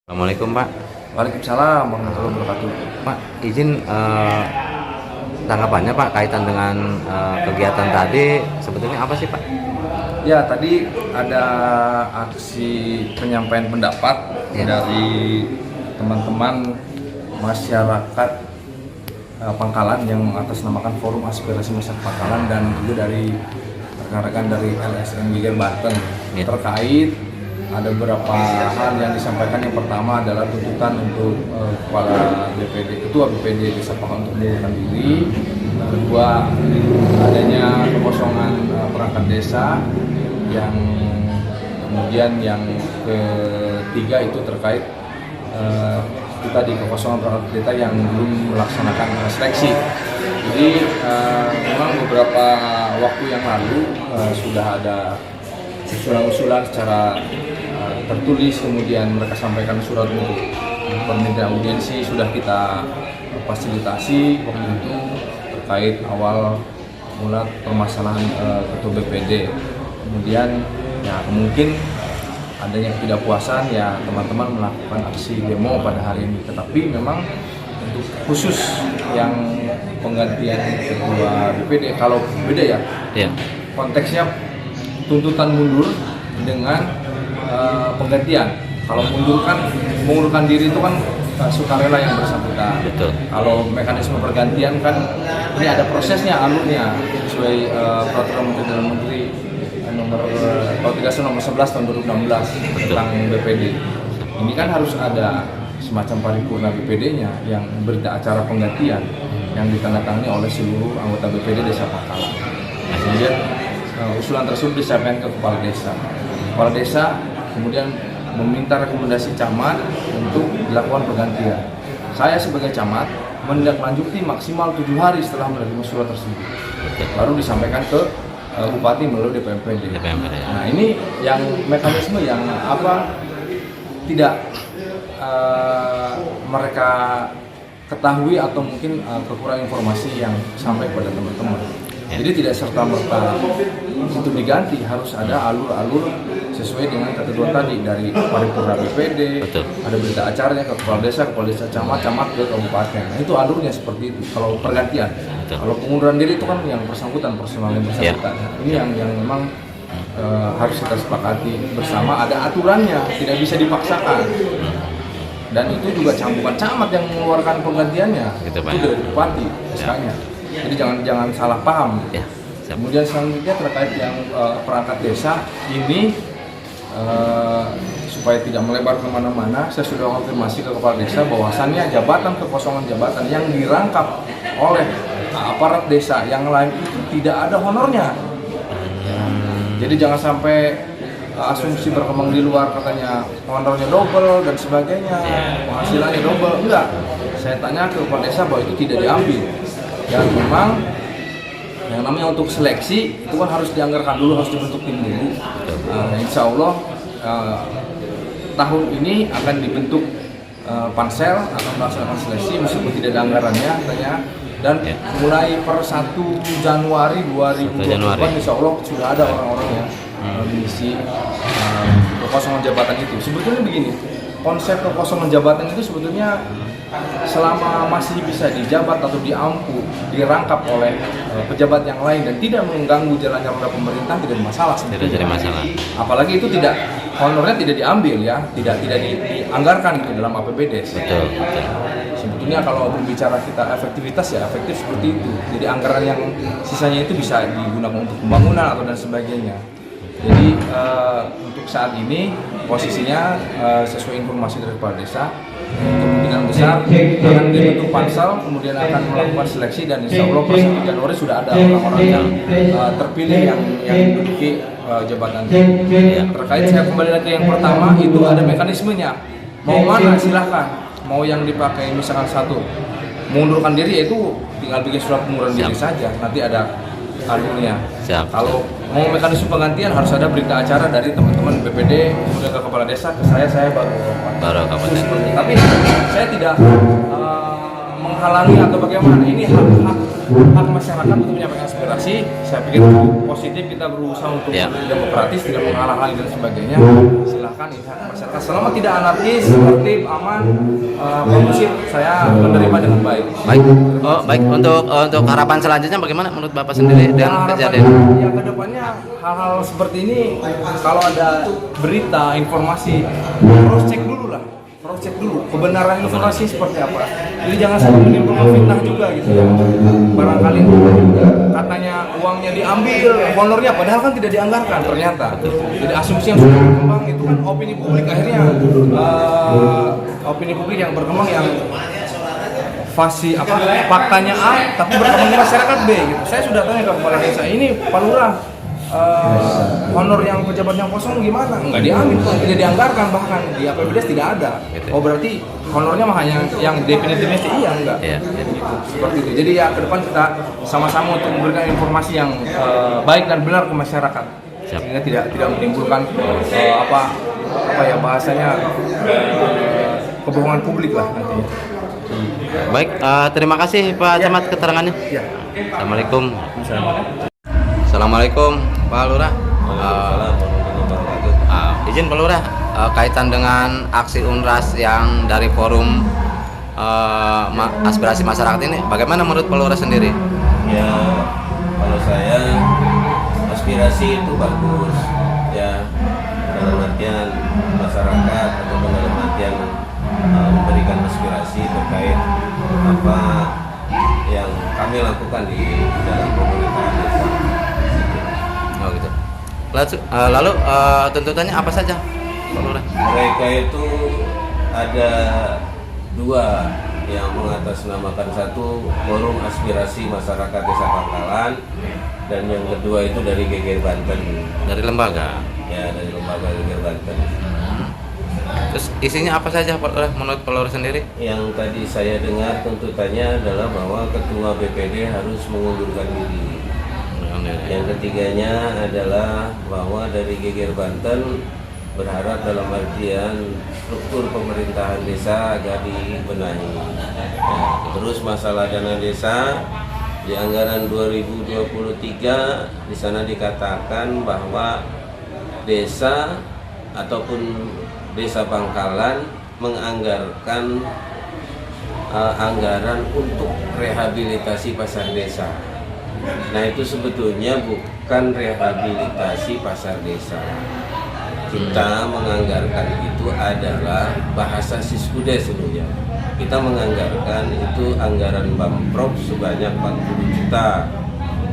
Assalamualaikum Pak. Waalaikumsalam warahmatullahi wabarakatuh. Pak, izin tanggapannya Pak kaitan dengan kegiatan tadi sebetulnya apa sih Pak? Ya, tadi ada aksi penyampaian pendapat dari teman-teman masyarakat Pangkalan yang mengatasnamakan Forum Aspirasi Masyarakat Pangkalan dan juga dari rekan-rekan dari LSM Geger Banten terkait ada beberapa hal yang disampaikan. Yang pertama adalah tuntutan untuk kepala BPD, ketua BPD Desa Pangkalan untuk mengundurkan diri. Yang kedua, adanya kekosongan perangkat desa. Yang kemudian yang ketiga itu terkait kita di kekosongan perangkat desa yang belum melaksanakan seleksi. Jadi memang beberapa waktu yang lalu sudah ada usulan-usulan secara tertulis, kemudian mereka sampaikan surat untuk permintaan audiensi, sudah kita fasilitasi waktu itu terkait awal mula permasalahan ketua BPD. Kemudian ya mungkin adanya ketidakpuasan, ya teman-teman melakukan aksi demo pada hari ini. Tetapi memang untuk khusus yang penggantian ketua BPD, kalau beda ya, konteksnya tuntutan mundur dengan penggantian. Kalau mengundurkan diri itu kan sukarela yang bersangkutan. Betul. Kalau mekanisme pergantian kan ini ada prosesnya, alurnya sesuai peraturan Menteri Dalam Negeri nomor 11 tahun 2016 tentang BPD. Ini kan harus ada semacam paripurna BPD-nya yang berita acara penggantian yang ditandatangani oleh seluruh anggota BPD Desa Pangkalan. Kemudian usulan tersebut disampaikan ke kepala desa. Kepala desa kemudian meminta rekomendasi camat untuk dilakukan pergantian. Saya sebagai camat menindaklanjuti maksimal 7 hari setelah menerima surat tersebut. Baru disampaikan ke bupati melalui DPMPD. Nah, ini yang mekanisme yang tidak mereka ketahui atau mungkin kekurangan informasi yang sampai kepada teman-teman. Jadi tidak serta-merta itu diganti, harus ada alur-alur sesuai dengan ketentuan tadi dari paripurna BPD. Betul. Ada berita acaranya ke kepala desa camat ke kabupaten. Nah, itu alurnya seperti itu. Kalau pergantian, kalau pengunduran diri itu kan yang bersangkutan, personal yang bersangkutan. Ini yang memang harus kita sepakati bersama. Ada aturannya, tidak bisa dipaksakan. Dan itu juga bukan camat yang mengeluarkan penggantiannya, itu dari bupati SK-nya. Jadi jangan salah paham. Kemudian selanjutnya terkait yang perangkat desa ini, supaya tidak melebar kemana-mana, saya sudah konfirmasi ke kepala desa bahwasannya kekosongan jabatan yang dirangkap oleh aparat desa yang lain itu tidak ada honornya. Jadi jangan sampai asumsi berkembang di luar, katanya honornya double dan sebagainya, penghasilannya double. Enggak, saya tanya ke kepala desa bahwa itu tidak diambil. Dan memang yang namanya untuk seleksi itu kan harus dianggarkan dulu, harus dibentuk tim dulu. Insya Allah tahun ini akan dibentuk pansel, akan melaksanakan seleksi meskipun tidak ada anggarannya katanya. Dan mulai per 1 Januari 2020 insya Allah sudah ada orang-orang yang mengisi kekosongan jabatan itu. Sebetulnya begini, konsep kekosongan jabatan itu sebetulnya selama masih bisa dijabat atau dirangkap oleh pejabat yang lain dan tidak mengganggu jalannya roda pemerintah, tidak ada masalah sebetulnya. Tidak ada masalah. Apalagi itu honornya tidak diambil ya, tidak dianggarkan gitu dalam APBD. Betul. Sebetulnya kalau berbicara kita efektivitas ya efektif seperti itu. Jadi anggaran yang sisanya itu bisa digunakan untuk pembangunan atau dan sebagainya. Jadi untuk saat ini posisinya sesuai informasi dari kepala desa, kemungkinan besar akan dibentuk pansel, kemudian akan melakukan seleksi dan insya Allah per 1 Januari sudah ada orang-orang yang terpilih yang menduduki jabatan. Terkait saya kembali lagi yang pertama, itu ada mekanismenya. Mau mana silahkan, mau yang dipakai misalkan satu mengundurkan diri, itu tinggal bikin surat pengunduran diri saja, nanti ada alurnya. Kalau mau mekanisme penggantian harus ada berita acara dari teman-teman BPD, kemudian ke kepala desa, ke saya baru kapan. Tapi saya tidak menghalangi atau bagaimana, ini hak hak masyarakat untuk menyampaikan aspirasi. Saya pikir itu positif, kita berusaha untuk demokratis, tidak menghalang-halangi dan sebagainya. Silahkan ini hak masyarakat selama tidak anarkis, tertib, aman, kondusif, saya menerima dengan baik. Baik. Untuk harapan selanjutnya bagaimana menurut Bapak sendiri dengan kejadian? Ya kedepannya hal-hal seperti ini, kalau ada berita, informasi, cross check dulu kebenaran informasi seperti apa. Jadi jangan sampai menimbulkan fitnah juga gitu ya. Barangkali katanya uangnya diambil, honornya padahal kan tidak dianggarkan ternyata. Jadi asumsi yang sudah berkembang itu kan opini publik, akhirnya opini publik yang berkembang yang faktanya A tapi berkembang di masyarakat B gitu. Saya sudah tanya ke kepala desa ini, Pak Lurah, honor yang pejabat yang kosong gimana? Enggak diambil, tidak dianggarkan, bahkan di APBDes tidak ada. Oh berarti honornya mah hanya yang definitifnya sih enggak. Gitu, seperti itu. Jadi ya ke depan kita sama-sama untuk memberikan informasi yang baik dan benar ke masyarakat. Sehingga tidak menimbulkan bahasanya kebohongan publik lah nantinya. Baik, terima kasih Pak Camat keterangannya. Ya. Assalamualaikum. Assalamualaikum Pak Lurah. Izin Pak Lurah, kaitan dengan aksi UNRAS yang dari forum aspirasi masyarakat ini, bagaimana menurut Pak Lurah sendiri? Ya, kalau saya aspirasi itu bagus ya, dalam artian masyarakat atau dalam artian memberikan aspirasi terkait apa yang kami lakukan di dalam pemerintahan desa. Oh gitu. Lalu tuntutannya apa saja, Pak Lurah? Mereka itu ada dua yang mengatasnamakan, satu forum aspirasi masyarakat Desa Pangkalan, dan yang kedua itu dari Geger Banten. Dari lembaga? Ya, dari lembaga Geger Banten. Terus isinya apa saja Pak Lurah menurut Pak Lurah sendiri? Yang tadi saya dengar tuntutannya adalah bahwa ketua BPD harus mengundurkan diri. Yang ketiganya adalah bahwa dari Geger Banten berharap dalam artian struktur pemerintahan desa agar dibenahi. Terus masalah dana desa di anggaran 2023 di sana dikatakan bahwa desa ataupun Desa Pangkalan menganggarkan anggaran untuk rehabilitasi pasar desa. Nah itu sebetulnya bukan rehabilitasi pasar desa. Kita menganggarkan itu adalah bahasa Siskudes sebenarnya. Kita menganggarkan itu anggaran Bamprop sebanyak 40 juta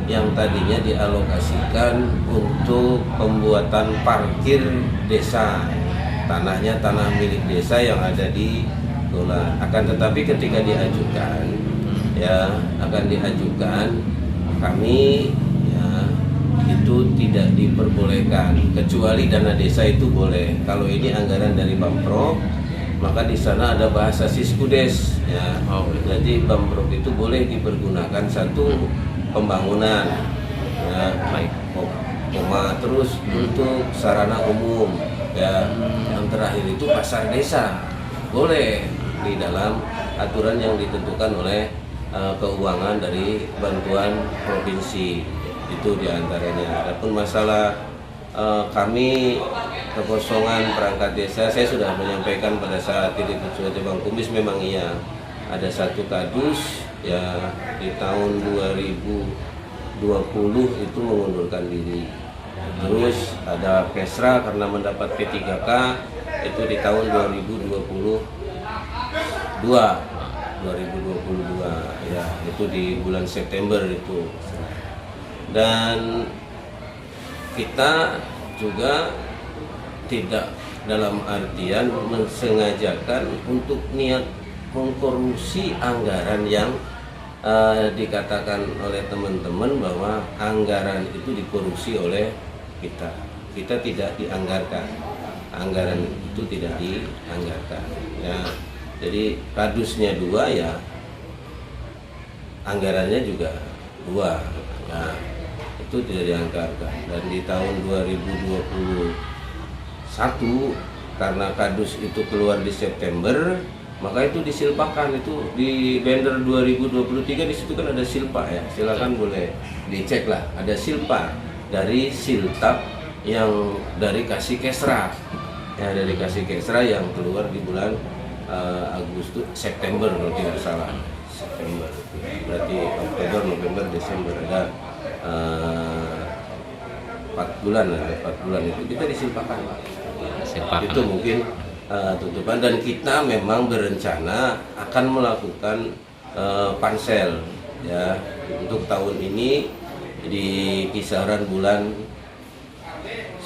yang tadinya dialokasikan untuk pembuatan parkir desa. Tanahnya tanah milik desa yang ada di Dola. Akan tetapi ketika diajukan, kami itu tidak diperbolehkan, kecuali dana desa itu boleh. Kalau ini anggaran dari Bamprop, maka di sana ada bahasa Siskudes ya. Jadi Bamprop itu boleh dipergunakan satu pembangunan ya, terus untuk sarana umum ya. Yang terakhir itu pasar desa boleh di dalam aturan yang ditentukan oleh keuangan dari bantuan provinsi, itu diantaranya. Adapun masalah kami kekosongan perangkat desa, saya sudah menyampaikan pada saat di Ketua Cabang Kumis, memang iya ada satu kadus ya di tahun 2020 itu mengundurkan diri. Terus ada Kesra karena mendapat P3K itu di tahun 2022 ya, itu di bulan September itu. Dan kita juga tidak dalam artian mensengajakan untuk niat mengkorupsi anggaran yang dikatakan oleh teman-teman bahwa anggaran itu dikorupsi oleh kita. Kita tidak dianggarkan, anggaran itu tidak dianggarkan ya. Jadi kadusnya 2 ya, anggarannya juga 2 ya, itu tidak dianggarkan. Dan di tahun 2021 karena kadus itu keluar di September, maka itu disilpakan. Itu di Bender 2023 di situ kan ada silpa ya, silakan boleh dicek lah, ada silpa dari Siltap yang dari Kasih Kesra ya, dari Kasih Kesra yang keluar di bulan September kalau tidak salah, September berarti Oktober, November, Desember, ada 4 bulan lah, 4 bulan itu kita disimpakan. Itu mungkin tutupan, dan kita memang berencana akan melakukan pansel ya untuk tahun ini di kisaran bulan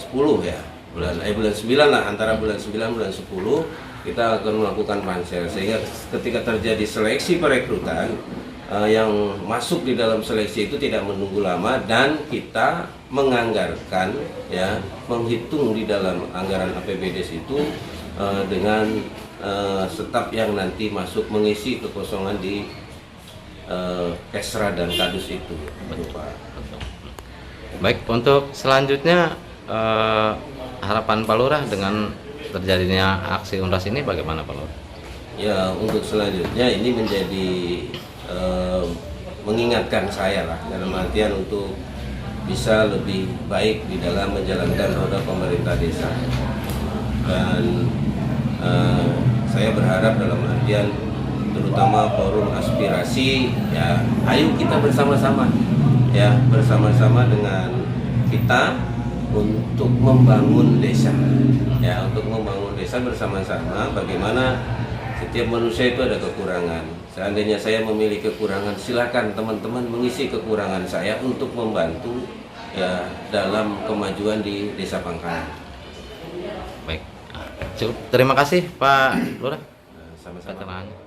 10 ya, bulan 9 lah, antara bulan 9 bulan 10 kita akan melakukan pansel, sehingga ketika terjadi seleksi perekrutan yang masuk di dalam seleksi itu tidak menunggu lama, dan kita menganggarkan ya, menghitung di dalam anggaran APBDes itu dengan staf yang nanti masuk mengisi kekosongan di Kesra dan Kadus itu. Baik, untuk selanjutnya harapan Pak Lurah dengan terjadinya aksi UNRAS ini bagaimana Pak Lurah? Ya, untuk selanjutnya ini menjadi mengingatkan saya lah, dalam artian untuk bisa lebih baik di dalam menjalankan roda pemerintah desa. Dan saya berharap dalam artian terutama forum aspirasi ya, ayo kita bersama-sama ya, bersama-sama dengan kita untuk membangun desa ya, untuk membangun desa bersama-sama. Bagaimana setiap manusia itu ada kekurangan. Seandainya saya memiliki kekurangan, silakan teman-teman mengisi kekurangan saya untuk membantu ya dalam kemajuan di Desa Pangkalan. Baik, cukup. Terima kasih Pak Lurah. Sama-sama.